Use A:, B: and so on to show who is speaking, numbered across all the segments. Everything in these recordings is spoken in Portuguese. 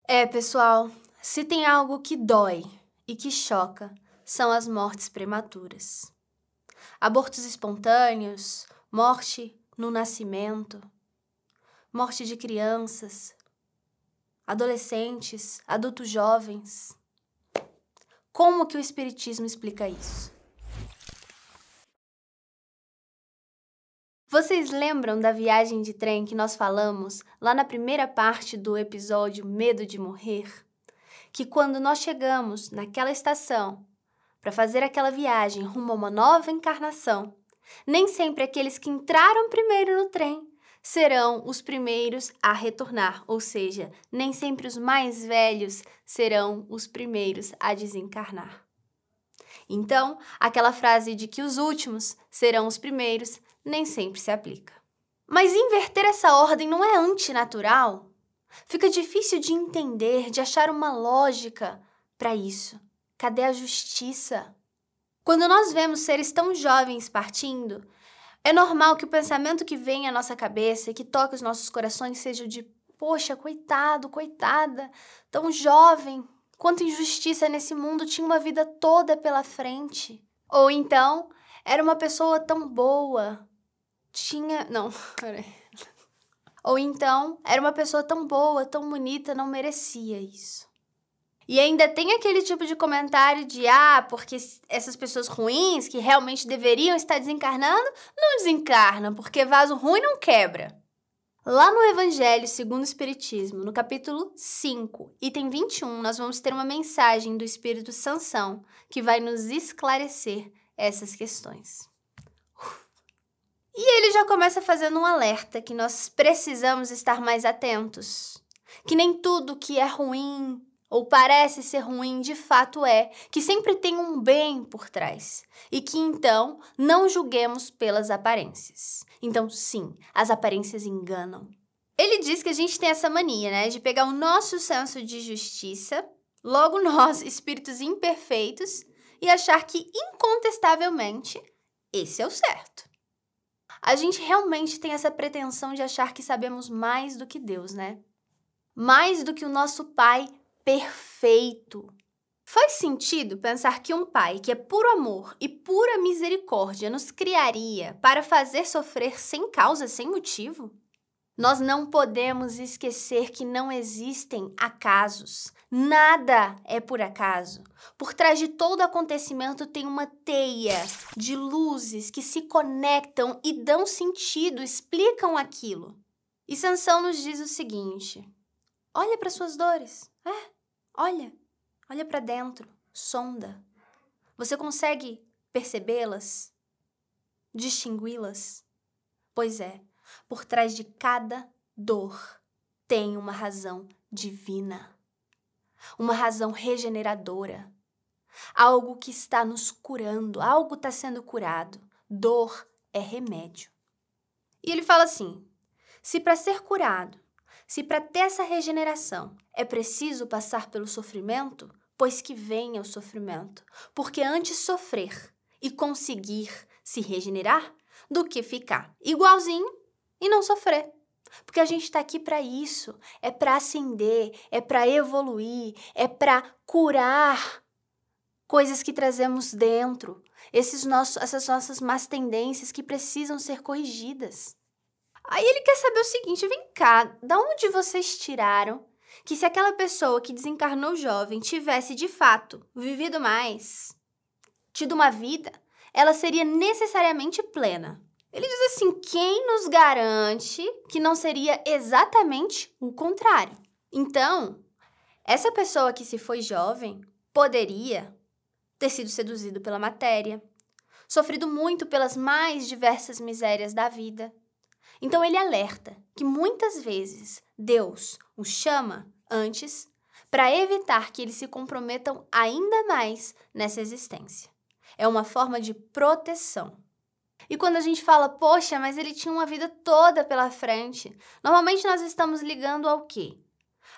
A: Pessoal, se tem algo que dói e que choca, são as mortes prematuras. Abortos espontâneos, morte no nascimento, morte de crianças, adolescentes, adultos jovens. Como que o Espiritismo explica isso? Vocês lembram da viagem de trem que nós falamos lá na primeira parte do episódio Medo de Morrer? Que quando nós chegamos naquela estação para fazer aquela viagem rumo a uma nova encarnação, nem sempre aqueles que entraram primeiro no trem serão os primeiros a retornar, ou seja, nem sempre os mais velhos serão os primeiros a desencarnar. Então, aquela frase de que os últimos serão os primeiros nem sempre se aplica. Mas inverter essa ordem não é antinatural? Fica difícil de entender, de achar uma lógica para isso. Cadê a justiça? Quando nós vemos seres tão jovens partindo, é normal que o pensamento que vem à nossa cabeça e que toca os nossos corações seja o de poxa, coitado, coitada, tão jovem, quanta injustiça nesse mundo, tinha uma vida toda pela frente. Ou então, era uma pessoa tão boa, Ou então, era uma pessoa tão boa, tão bonita, não merecia isso. E ainda tem aquele tipo de comentário de porque essas pessoas ruins, que realmente deveriam estar desencarnando, não desencarnam, porque vaso ruim não quebra. Lá no Evangelho segundo o Espiritismo, no capítulo 5, item 21, nós vamos ter uma mensagem do Espírito Sansão, que vai nos esclarecer essas questões. E ele já começa fazendo um alerta que nós precisamos estar mais atentos. Que nem tudo que é ruim ou parece ser ruim de fato é, que sempre tem um bem por trás. E que então não julguemos pelas aparências. Então sim, as aparências enganam. Ele diz que a gente tem essa mania, né, de pegar o nosso senso de justiça, logo nós, espíritos imperfeitos, e achar que incontestavelmente esse é o certo. A gente realmente tem essa pretensão de achar que sabemos mais do que Deus, né? Mais do que o nosso Pai perfeito. Faz sentido pensar que um Pai que é puro amor e pura misericórdia nos criaria para fazer sofrer sem causa, sem motivo? Nós não podemos esquecer que não existem acasos. Nada é por acaso. Por trás de todo acontecimento tem uma teia de luzes que se conectam e dão sentido, explicam aquilo. E Sansão nos diz o seguinte: olha para suas dores. Olha para dentro, sonda. Você consegue percebê-las? Distingui-las? Pois é. Por trás de cada dor tem uma razão divina, uma razão regeneradora, algo que está nos curando, algo está sendo curado. Dor é remédio. E ele fala assim, se para ser curado, se para ter essa regeneração é preciso passar pelo sofrimento, pois que venha o sofrimento, porque antes sofrer e conseguir se regenerar do que ficar igualzinho e não sofrer. Porque a gente está aqui para isso, é para ascender, é para evoluir, é para curar coisas que trazemos dentro, essas nossas más tendências que precisam ser corrigidas. Aí ele quer saber o seguinte, vem cá, da onde vocês tiraram que se aquela pessoa que desencarnou jovem tivesse de fato vivido mais, tido uma vida, ela seria necessariamente plena? Ele diz assim, quem nos garante que não seria exatamente o contrário? Então, essa pessoa que se foi jovem poderia ter sido seduzido pela matéria, sofrido muito pelas mais diversas misérias da vida. Então ele alerta que muitas vezes Deus o chama antes para evitar que eles se comprometam ainda mais nessa existência. É uma forma de proteção. E quando a gente fala, poxa, mas ele tinha uma vida toda pela frente, normalmente nós estamos ligando ao quê?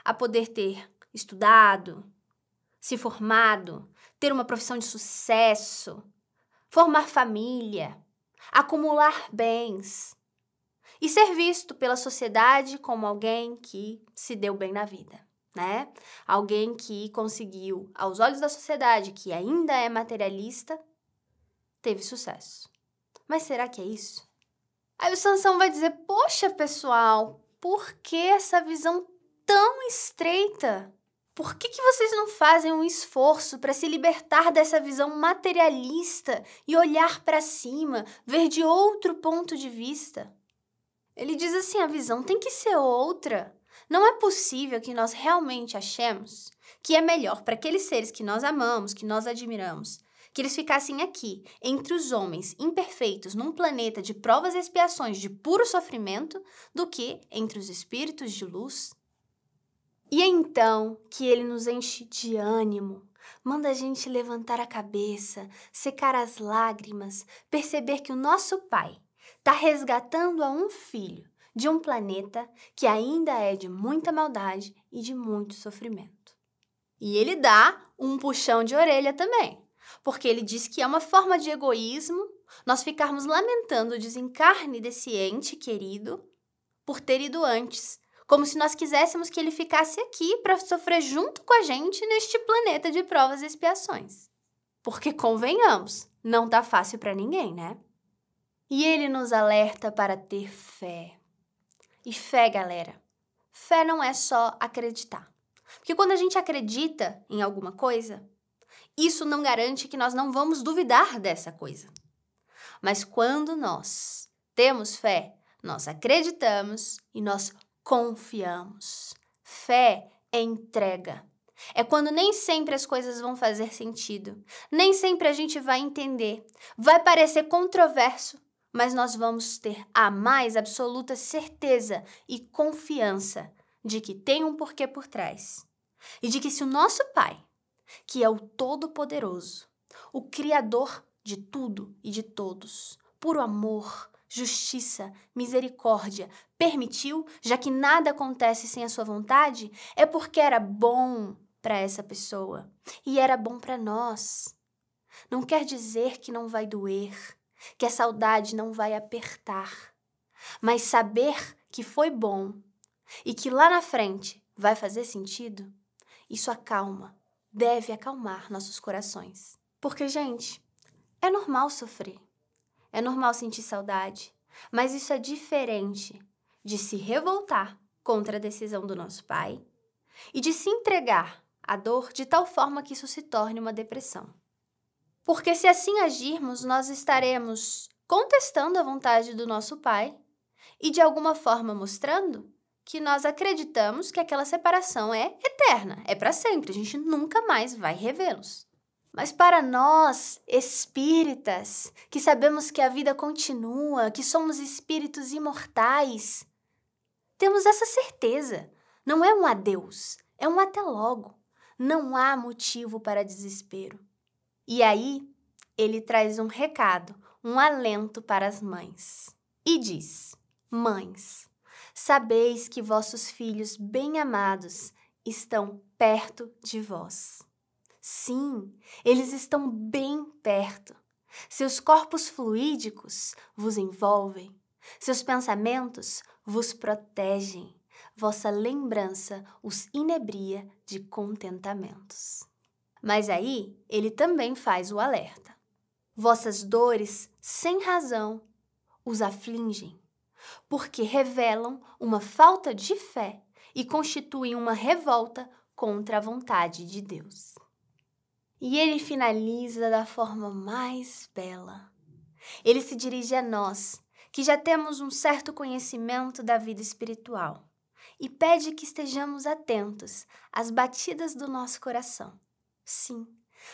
A: A poder ter estudado, se formado, ter uma profissão de sucesso, formar família, acumular bens e ser visto pela sociedade como alguém que se deu bem na vida, né? Alguém que conseguiu, aos olhos da sociedade, que ainda é materialista, teve sucesso. Mas será que é isso? Aí o Sansão vai dizer, poxa, pessoal, por que essa visão tão estreita? Por que vocês não fazem um esforço para se libertar dessa visão materialista e olhar para cima, ver de outro ponto de vista? Ele diz assim, a visão tem que ser outra. Não é possível que nós realmente achemos que é melhor para aqueles seres que nós amamos, que nós admiramos, que eles ficassem aqui, entre os homens imperfeitos, num planeta de provas e expiações de puro sofrimento, do que entre os espíritos de luz. E é então que ele nos enche de ânimo, manda a gente levantar a cabeça, secar as lágrimas, perceber que o nosso Pai está resgatando a um filho de um planeta que ainda é de muita maldade e de muito sofrimento. E ele dá um puxão de orelha também, porque ele diz que é uma forma de egoísmo nós ficarmos lamentando o desencarne desse ente querido por ter ido antes, como se nós quiséssemos que ele ficasse aqui para sofrer junto com a gente neste planeta de provas e expiações. Porque, convenhamos, não tá fácil para ninguém, né? E ele nos alerta para ter fé. E fé, galera, fé não é só acreditar. Porque quando a gente acredita em alguma coisa, isso não garante que nós não vamos duvidar dessa coisa. Mas quando nós temos fé, nós acreditamos e nós confiamos. Fé é entrega. É quando nem sempre as coisas vão fazer sentido. Nem sempre a gente vai entender. Vai parecer controverso, mas nós vamos ter a mais absoluta certeza e confiança de que tem um porquê por trás. E de que se o nosso Pai, que é o Todo-Poderoso, o Criador de tudo e de todos, puro amor, justiça, misericórdia, permitiu, já que nada acontece sem a sua vontade, é porque era bom para essa pessoa e era bom para nós. Não quer dizer que não vai doer, que a saudade não vai apertar, mas saber que foi bom e que lá na frente vai fazer sentido, isso acalma, deve acalmar nossos corações. Porque, gente, é normal sofrer. É normal sentir saudade, mas isso é diferente de se revoltar contra a decisão do nosso Pai e de se entregar à dor de tal forma que isso se torne uma depressão. Porque se assim agirmos, nós estaremos contestando a vontade do nosso Pai e de alguma forma mostrando que nós acreditamos que aquela separação é eterna, é para sempre, a gente nunca mais vai revê-los. Mas para nós, espíritas, que sabemos que a vida continua, que somos espíritos imortais, temos essa certeza. Não é um adeus, é um até logo. Não há motivo para desespero. E aí, ele traz um recado, um alento para as mães. E diz, mães, sabeis que vossos filhos bem-amados estão perto de vós. Sim, eles estão bem perto. Seus corpos fluídicos vos envolvem, seus pensamentos vos protegem, vossa lembrança os inebria de contentamentos. Mas aí, ele também faz o alerta. Vossas dores, sem razão, os afligem, porque revelam uma falta de fé e constituem uma revolta contra a vontade de Deus. E ele finaliza da forma mais bela. Ele se dirige a nós, que já temos um certo conhecimento da vida espiritual, e pede que estejamos atentos às batidas do nosso coração. Sim,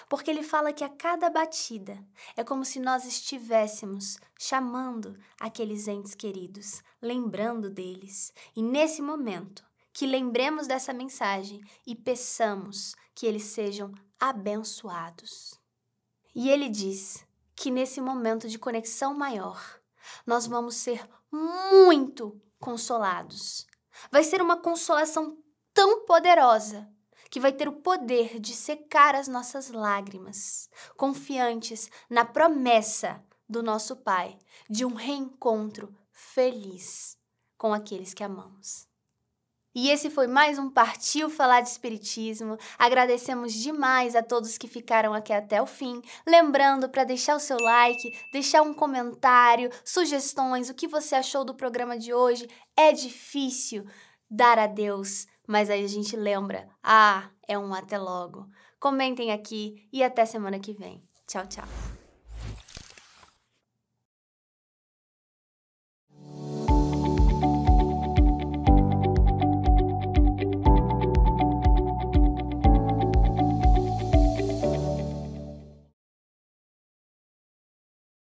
A: porque ele fala que a cada batida é como se nós estivéssemos chamando aqueles entes queridos, lembrando deles, e nesse momento, que lembremos dessa mensagem e peçamos que eles sejam abençoados. E ele diz que nesse momento de conexão maior, nós vamos ser muito consolados. Vai ser uma consolação tão poderosa que vai ter o poder de secar as nossas lágrimas, confiantes na promessa do nosso Pai de um reencontro feliz com aqueles que amamos. E esse foi mais um Partiu Falar de Espiritismo. Agradecemos demais a todos que ficaram aqui até o fim. Lembrando para deixar o seu like, deixar um comentário, sugestões, o que você achou do programa de hoje. É difícil dar adeus, mas aí a gente lembra. É um até logo. Comentem aqui e até semana que vem. Tchau, tchau.